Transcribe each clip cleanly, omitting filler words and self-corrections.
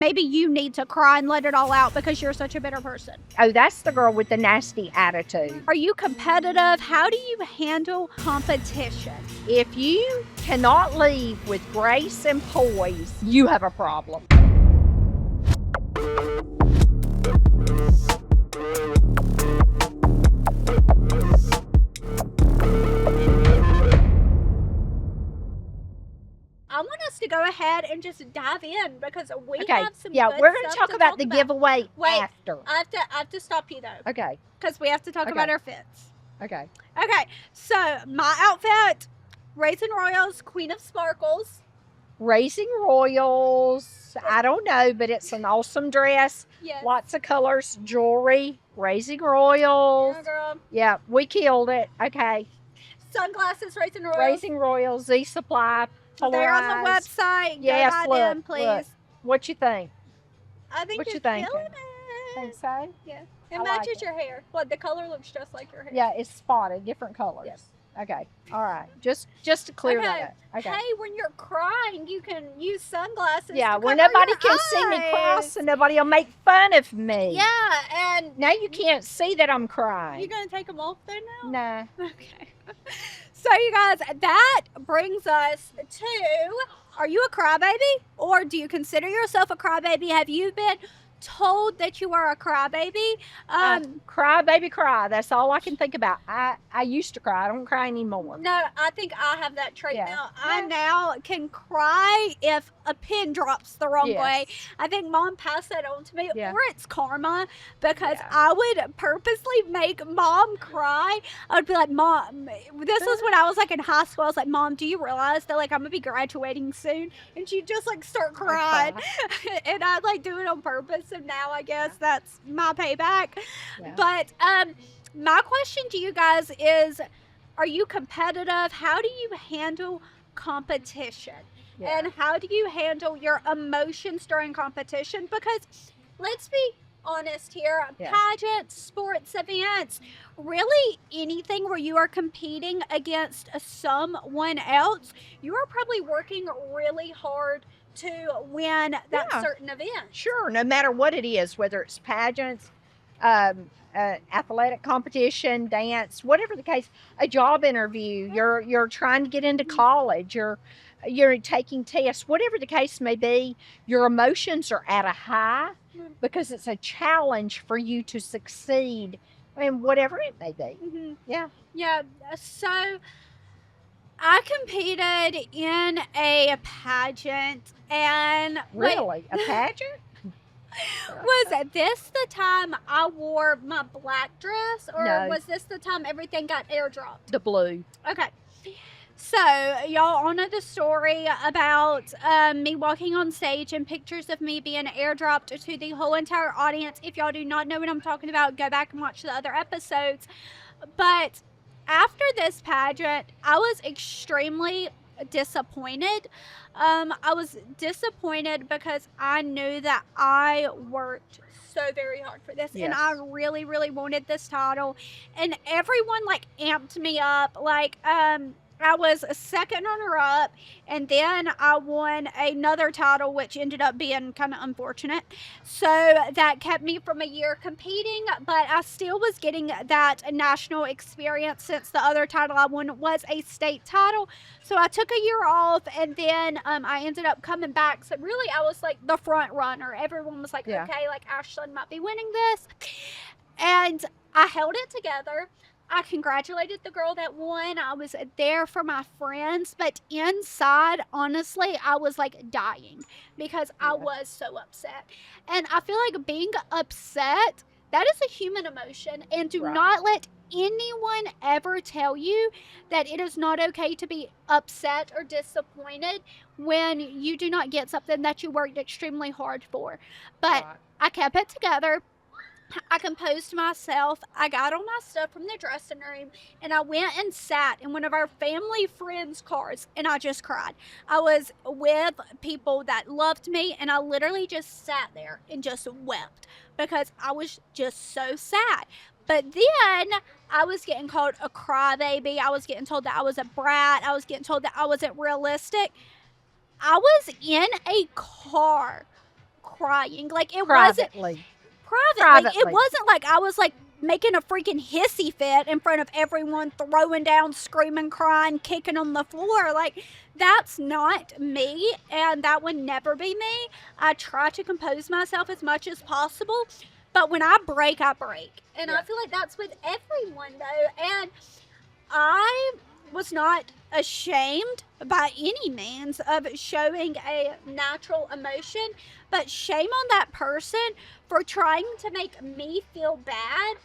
maybe you need to cry and let it all out because you're such a bitter person. Oh, that's the girl with the nasty attitude. Are you competitive? How do you handle competition? If you cannot leave with grace and poise, you have a problem. I want us to go ahead and just dive in because we have some yeah, good we're going to stuff talk about the giveaway Wait, after. I have to stop you though. Okay. Because we have to talk about our fits. Okay. Okay, so my outfit, Raisin Royals, Queen of Sparkles. Raising Royals, I don't know, but it's an awesome dress. Yes. Lots of colors, jewelry, Raising Royals. Yeah, girl. Yeah, we killed it. Okay. Sunglasses, Raisin Royals. Raising Royals, Z Supply. They're on the website. Yes, go buy them, please. Look. What you think? I think what you're you thinking? killing it. Think so? Yeah. It I matches like your hair. Well, the color looks just like your hair. Yeah, it's spotted, different colors. Yes. Okay. All right. Just to clear that up. Okay. Hey, when you're crying, you can use sunglasses. Yeah, to where cover nobody your can see me cry, eyes. so nobody will make fun of me. Yeah, and Now you can't see that I'm crying. you gonna take them off there now? Nah. Okay. So you guys, that brings us to, are you a crybaby? Or do you consider yourself a crybaby? Have you been told that you are a crybaby? Cry, baby, cry. That's all I can think about. I used to cry. I don't cry anymore. No, I think I have that trait Yeah. now. I now can cry if a pin drops the wrong way. I think Mom passed that on to me, Yeah. or it's karma, because Yeah. I would purposely make Mom cry. I would be like, Mom, this was when I was like in high school. I was like, Mom, do you realize that like I'm gonna be graduating soon? And she'd just like start crying, and I'd like do it on purpose. So now I guess that's my payback. Yeah. But my question to you guys is, are you competitive? How do you handle competition? Yeah. And how do you handle your emotions during competition? Because let's be honest here, Yeah. pageants, sports events, really anything where you are competing against someone else, you are probably working really hard to win that Yeah. certain event. Sure, no matter what it is, whether it's pageants, athletic competition, dance, whatever the case, a job interview, you're trying to get into college, you're taking tests, whatever the case may be, your emotions are at a high because it's a challenge for you to succeed in whatever it may be. Mm-hmm. Yeah. Yeah, so I competed in a pageant, and Really? A pageant? was this the time I wore my black dress, or No. was this the time everything got airdropped? The blue. Okay. So, y'all all know the story about me walking on stage and pictures of me being airdropped to the whole entire audience. If y'all do not know what I'm talking about, go back and watch the other episodes. But after this pageant, I was extremely disappointed. I was disappointed because I knew that I worked so very hard for this, and I really, really wanted this title, and everyone like amped me up. Like, I was a second runner-up, and then I won another title, which ended up being kind of unfortunate. So that kept me from a year competing, but I still was getting that national experience since the other title I won was a state title. So I took a year off, and then I ended up coming back. So really, I was like the front runner. Everyone was like, okay, like Ashlin might be winning this. And I held it together. I congratulated the girl that won. I was there for my friends, but inside, honestly, I was like dying because I was so upset. And I feel like being upset, that is a human emotion, and do not let anyone ever tell you that it is not okay to be upset or disappointed when you do not get something that you worked extremely hard for. But I kept it together. I composed myself. I got all my stuff from the dressing room, and I went and sat in one of our family friends' cars, and I just cried. I was with people that loved me, and I literally just sat there and just wept because I was just so sad. But then I was getting called a crybaby. I was getting told that I was a brat. I was getting told that I wasn't realistic. I was in a car crying. Like, it wasn't Privately. private. Like, it wasn't like I was like making a freaking hissy fit in front of everyone, throwing down, screaming, crying, kicking on the floor. Like, that's not me, and that would never be me. I try to compose myself as much as possible, but when I break, I break. And I feel like that's with everyone, though. And I was not ashamed by any means of showing a natural emotion, but shame on that person for trying to make me feel bad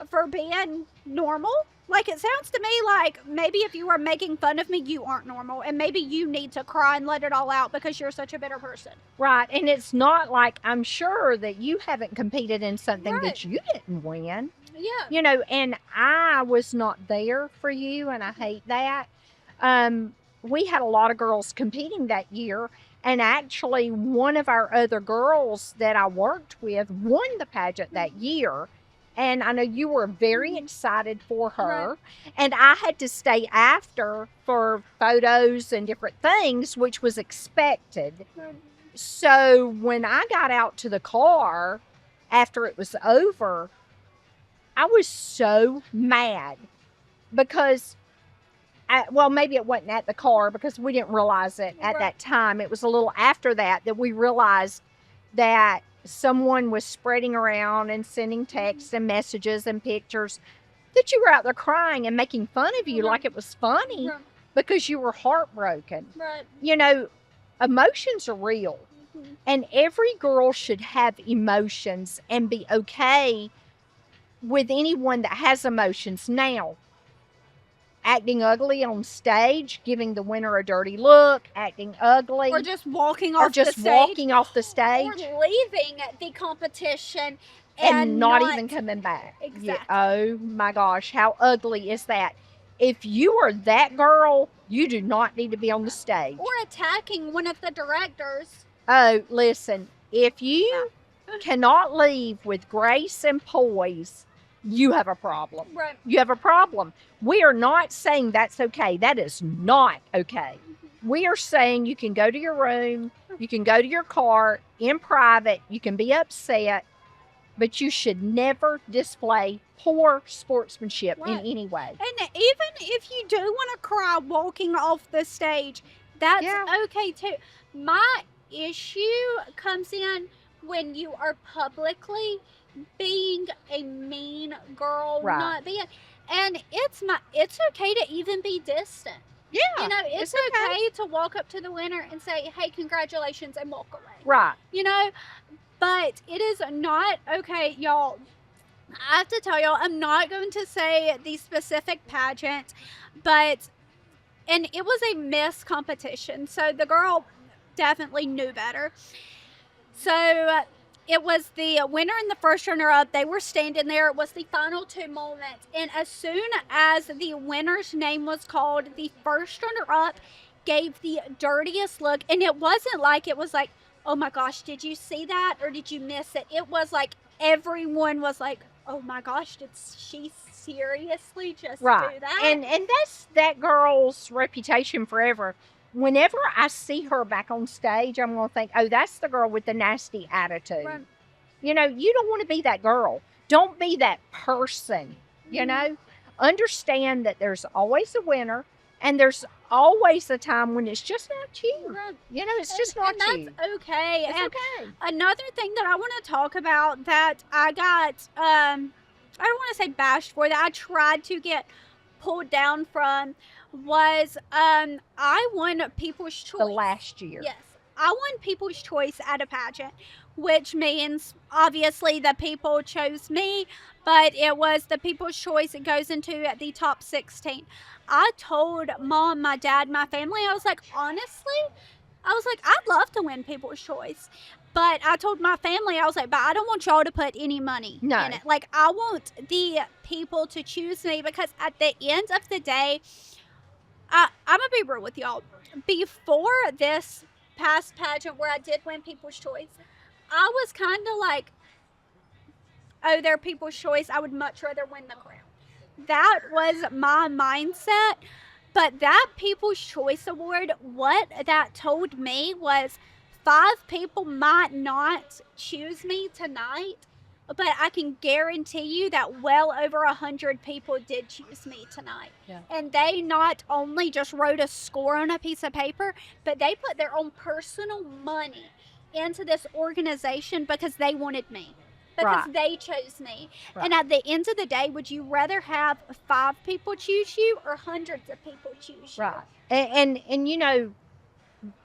for being normal. Like, it sounds to me like maybe if you were making fun of me, you aren't normal, and maybe you need to cry and let it all out because you're such a bitter person. Right, and it's not like, I'm sure that you haven't competed in something Right. that you didn't win. Yeah. You know, and I was not there for you, and I hate that. We had a lot of girls competing that year, and actually one of our other girls that I worked with won the pageant that year. And I know you were very excited for her. Right. And I had to stay after for photos and different things, which was expected. Right. So when I got out to the car after it was over, I was so mad because, well, maybe it wasn't at the car because we didn't realize it at that time. It was a little after that we realized that someone was spreading around and sending texts and messages and pictures that you were out there crying and making fun of you like it was funny because you were heartbroken. Right. You know, emotions are real, and every girl should have emotions and be okay with anyone that has emotions. Now, acting ugly on stage, giving the winner a dirty look, acting ugly, or just walking off the stage, walking off the stage, or leaving the competition and not even coming back. Exactly. Oh my gosh, how ugly is that? If you are that girl, you do not need to be on the stage. Or attacking one of the directors. Oh, listen, if you cannot leave with grace and poise, you have a problem. Right. You have a problem. We are not saying that's okay. That is not okay. We are saying you can go to your room, you can go to your car in private, you can be upset, but you should never display poor sportsmanship in any way. And even if you do want to cry walking off the stage, that's okay too. My issue comes in when you are publicly being a mean girl, not being, and it's okay to even be distant. Yeah, you know, it's okay to walk up to the winner and say, "Hey, congratulations," and walk away. Right. You know, but it is not okay, y'all. I have to tell y'all, I'm not going to say the specific pageant, and it was a Miss competition, so the girl definitely knew better. So it was the winner and the first runner-up. They were standing there. It was the final two moments, and as soon as the winner's name was called, the first runner-up gave the dirtiest look, and it wasn't like it was like, "Oh my gosh, did you see that or did you miss it?" It was like everyone was like, "Oh my gosh, did she seriously just do that?" And that's that girl's reputation forever. Whenever I see her back on stage, I'm going to think, "Oh, that's the girl with the nasty attitude." Right. You know, you don't want to be that girl. Don't be that person, you know? Understand that there's always a winner, and there's always a time when it's just not you. Right. You know, it's just not you. And that's okay. It's okay. Another thing that I want to talk about that I got, I don't want to say bashed for, that I tried to get pulled down from, was I won People's Choice. The last year. Yes. I won People's Choice at a pageant, which means obviously the people chose me, but it was the People's Choice. It goes into the top 16. I told Mom, my dad, my family, I was like, honestly, I'd love to win People's Choice. But I told my family, I was like, but I don't want y'all to put any money in it. Like, I want the people to choose me, because at the end of the day, I'm going to be real with y'all. Before this past pageant where I did win People's Choice, I was kind of like, oh, they're People's Choice. I would much rather win the crown. That was my mindset. But that People's Choice Award, what that told me was 5 people might not choose me tonight, but I can guarantee you that well over 100 people did choose me tonight. Yeah. And they not only just wrote a score on a piece of paper, but they put their own personal money into this organization because they wanted me. Because Right. they chose me. Right. And at the end of the day, would you rather have 5 people choose you or hundreds of people choose you? Right. And you know,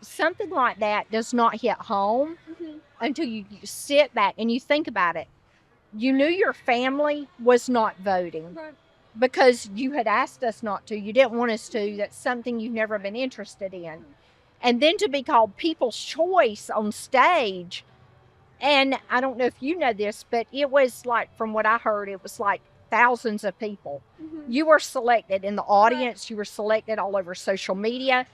something like that does not hit home until you sit back and you think about it. You knew your family was not voting Right. because you had asked us not to. You didn't want us to. That's something you've never been interested in. And then to be called People's Choice on stage. And I don't know if you know this, but it was like, from what I heard, it was like thousands of people. You were selected in the audience. Right. You were selected all over social media.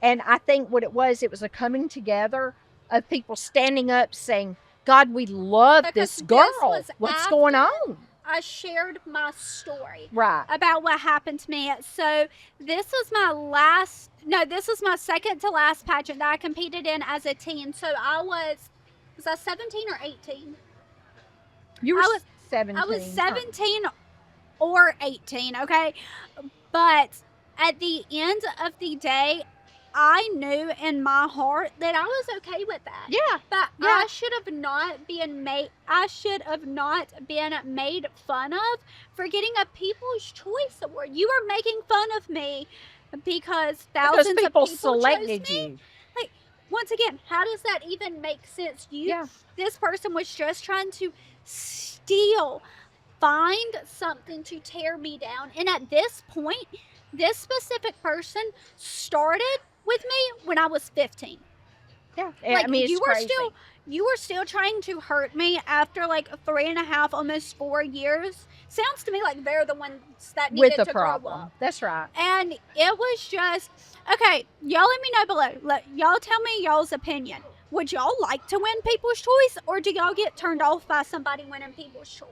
And I think what it was a coming together of people standing up saying, God, we love because this girl. What's going on? I shared my story Right. about what happened to me. So this was my second to last pageant that I competed in as a teen. So was I 17 or 18? You were 17. I was 17 or 18, okay? But at the end of the day, I knew in my heart that I was okay with that. Yeah. But yeah. I should have not been made fun of for getting a People's Choice Award. You were making fun of me because thousands of people selected chose me. You. Like, once again, how does that even make sense? This person was just trying to find something to tear me down. And at this point, this specific person started with me when I was 15. Yeah, like, I mean, it's crazy. You were still trying to hurt me after like 3.5, almost 4 years. Sounds to me like they're the ones that needed with the to problem. grow up. That's right. And it was just, okay, y'all let me know below. Y'all tell me y'all's opinion. Would y'all like to win People's Choice, or do y'all get turned off by somebody winning People's Choice?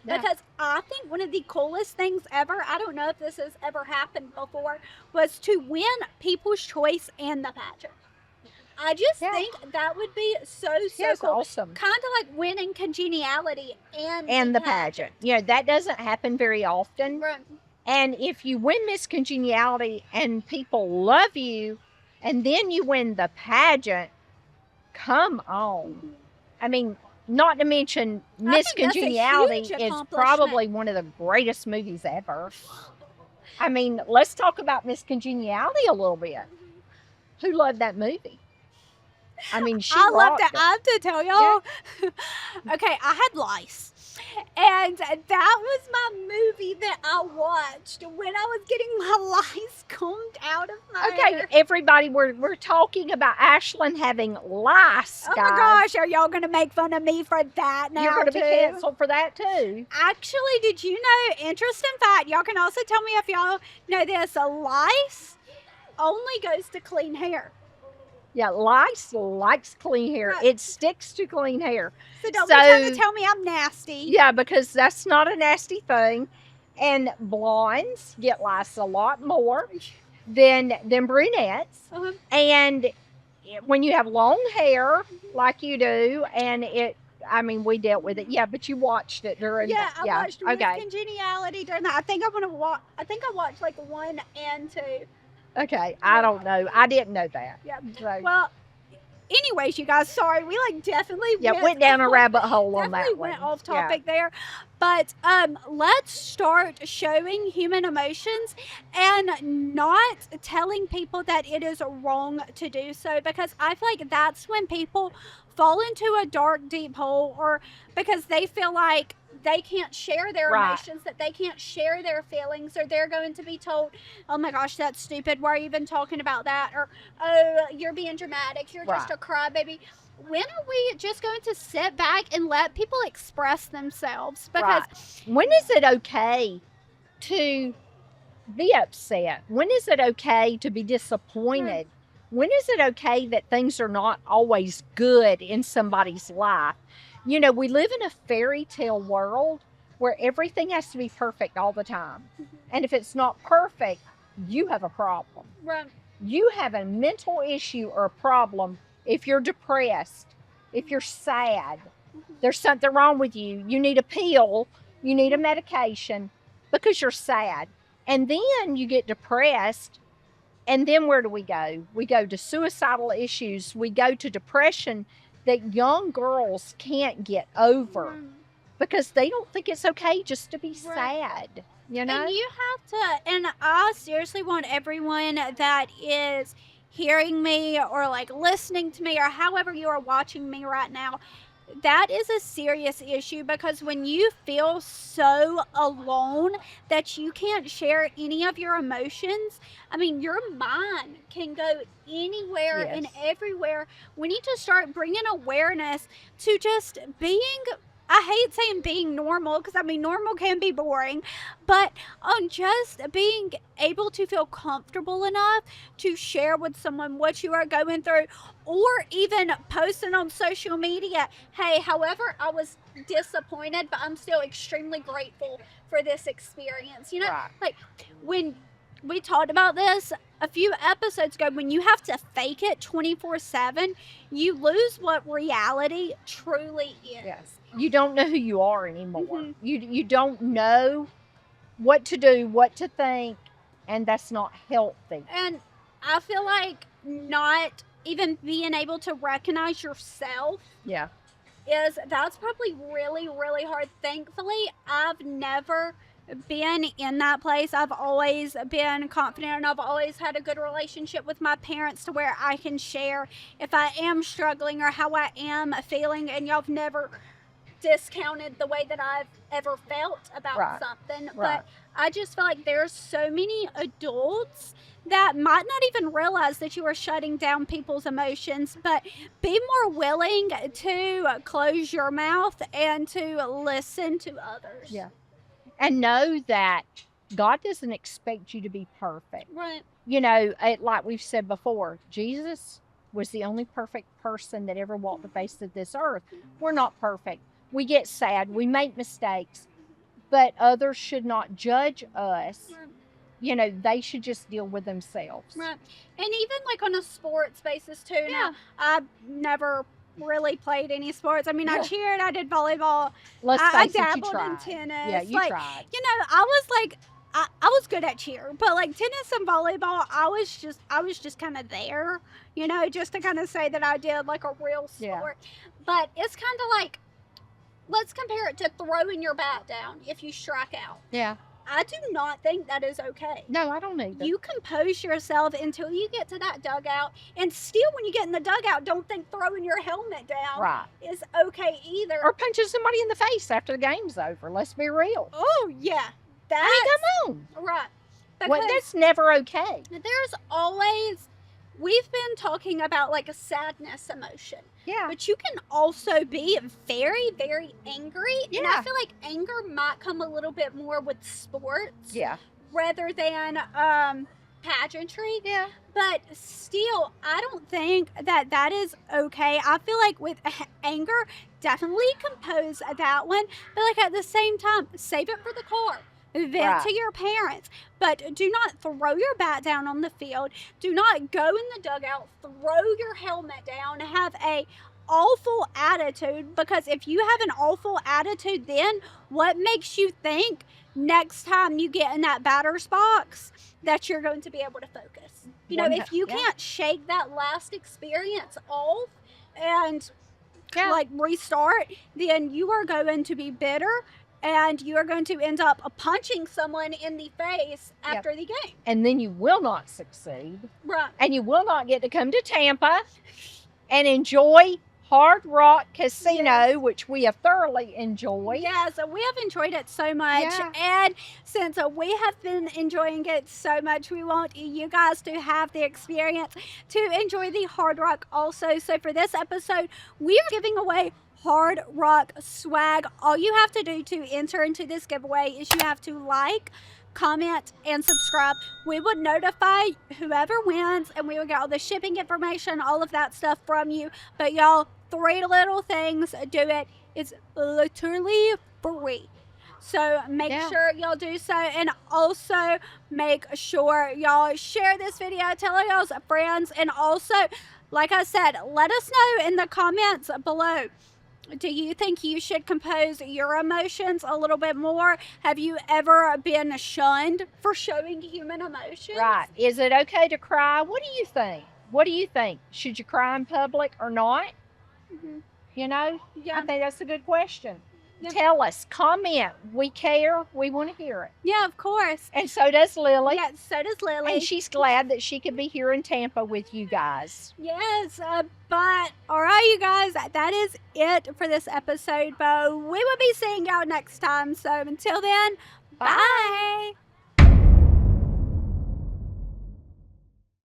Yeah. Because I think one of the coolest things ever, I don't know if this has ever happened before, was to win People's Choice and the pageant. I just think that would be so cool. Awesome. Kind of like winning Congeniality and the pageant. You know, that doesn't happen very often. Right. And if you win Miss Congeniality and people love you, and then you win the pageant, come on. I mean, not to mention Miss Congeniality is probably one of the greatest movies ever. I mean, let's talk about Miss Congeniality a little bit. Who loved that movie? I mean, I loved it. I have to tell y'all. Yeah. Okay, I had lice. And that was my movie that I watched when I was getting my lice combed out of my hair. Everybody, we're talking about Ashlin having lice, guys. Oh my gosh, are y'all going to make fun of me for that now? You're going to be canceled for that too. Actually, did you know, interesting fact, y'all can also tell me if y'all know this, a lice only goes to clean hair. Yeah, lice likes clean hair. Right. It sticks to clean hair. So don't be trying to tell me I'm nasty. Yeah, because that's not a nasty thing. And blondes get lice a lot more than brunettes. Uh-huh. And when you have long hair like you do, and we dealt with it. Yeah, but you watched it during. Yeah, I watched Congeniality during that. I think I watched like 1 and 2. Okay, I don't know. I didn't know that. Yeah. So. Well, anyways, you guys, sorry, we definitely went down a rabbit hole on that one. Definitely went off topic there. But let's start showing human emotions and not telling people that it is wrong to do so, because I feel like that's when people fall into a dark, deep hole, or because they feel like they can't share their emotions, that they can't share their feelings, or they're going to be told, oh my gosh, that's stupid, why are you even talking about that, or oh, you're being dramatic, you're just a crybaby. When are we just going to sit back and let people express themselves? Because when is it okay to be upset? When is it okay to be disappointed? When is it okay that things are not always good in somebody's life? You know, we live in a fairy tale world where everything has to be perfect all the time. And if it's not perfect, you have a problem. Right. You have a mental issue or a problem if you're depressed, if you're sad, there's something wrong with you. You need a pill, you need a medication because you're sad. And then you get depressed. And then where do we go? We go to suicidal issues. We go to depression that young girls can't get over because they don't think it's okay just to be sad, you know? And you have to, and I seriously want everyone that is hearing me or like listening to me or however you are watching me right now, that is a serious issue because when you feel so alone that you can't share any of your emotions, I mean, your mind can go anywhere and everywhere. We need to start bringing awareness to just being, I hate saying being normal because I mean, normal can be boring, but on just being able to feel comfortable enough to share with someone what you are going through, or even posting on social media, hey, however, I was disappointed, but I'm still extremely grateful for this experience. You know, like when we talked about this a few episodes ago, when you have to fake it 24/7, you lose what reality truly is. Yes. You don't know who you are anymore. You don't know what to do, what to think, and that's not healthy. And I feel like not even being able to recognize yourself that's probably really, really hard. Thankfully, I've never been in that place. I've always been confident and I've always had a good relationship with my parents to where I can share if I am struggling or how I am feeling, and y'all have never discounted the way that I've ever felt about something. But I just feel like there's so many adults that might not even realize that you are shutting down people's emotions, but be more willing to close your mouth and to listen to others. Yeah. And know that God doesn't expect you to be perfect. Right. You know, like we've said before, Jesus was the only perfect person that ever walked the face of this earth. We're not perfect. We get sad. We make mistakes. But others should not judge us. Right. You know, they should just deal with themselves. Right. And even like on a sports basis too. Yeah. Now, I've never really played any sports. I mean, I cheered, I did volleyball. I dabbled in tennis. Yeah, you tried. You know, I was like, I was good at cheer, but like tennis and volleyball, I was just kind of there, you know, just to kind of say that I did like a real sport. But it's kind of like, let's compare it to throwing your bat down if you strike out. Yeah. I do not think that is okay. No, I don't either. You compose yourself until you get to that dugout, and still when you get in the dugout, don't think throwing your helmet down is okay either. Or punching somebody in the face after the game's over. Let's be real. Oh, yeah. That's, I mean, come on. Right. Well, that's never okay. There's always, we've been talking about like a sadness emotion. Yeah. But you can also be very, very angry. Yeah. And I feel like anger might come a little bit more with sports. Yeah. Rather than pageantry. Yeah. But still, I don't think that that is okay. I feel like with anger, definitely compose that one. But like at the same time, save it for the car. Vent to your parents, but do not throw your bat down on the field. Do not go in the dugout, throw your helmet down, have a awful attitude, because if you have an awful attitude, then what makes you think next time you get in that batter's box that you're going to be able to focus? You know, if you can't shake that last experience off and like restart, then you are going to be bitter. And you are going to end up punching someone in the face after the game. And then you will not succeed. Right. And you will not get to come to Tampa and enjoy Hard Rock Casino, which we have thoroughly enjoyed. Yeah, so we have enjoyed it so much. Yeah. And since we have been enjoying it so much, we want you guys to have the experience to enjoy the Hard Rock also. So for this episode, we are giving away Hard Rock swag. All you have to do to enter into this giveaway is you have to like, comment, and subscribe. We would notify whoever wins, and we would get all the shipping information, all of that stuff from you. But y'all, 3 little things, do it. It's literally free. So make sure y'all do so, and also make sure y'all share this video, tell y'all's friends, and also Like I said, let us know in the comments below. Do you think you should compose your emotions a little bit more? Have you ever been shunned for showing human emotions? Right. Is it okay to cry? What do you think? What do you think? Should you cry in public or not? Mm-hmm. You know, Yeah. I think that's a good question. Yeah. Tell us, comment. We care. We want to hear it. Yeah, of course. And so does Lily. Yeah, so does Lily. And she's glad that she could be here in Tampa with you guys. Yes, but all right, you guys, that is it for this episode. But we will be seeing y'all next time. So until then, bye.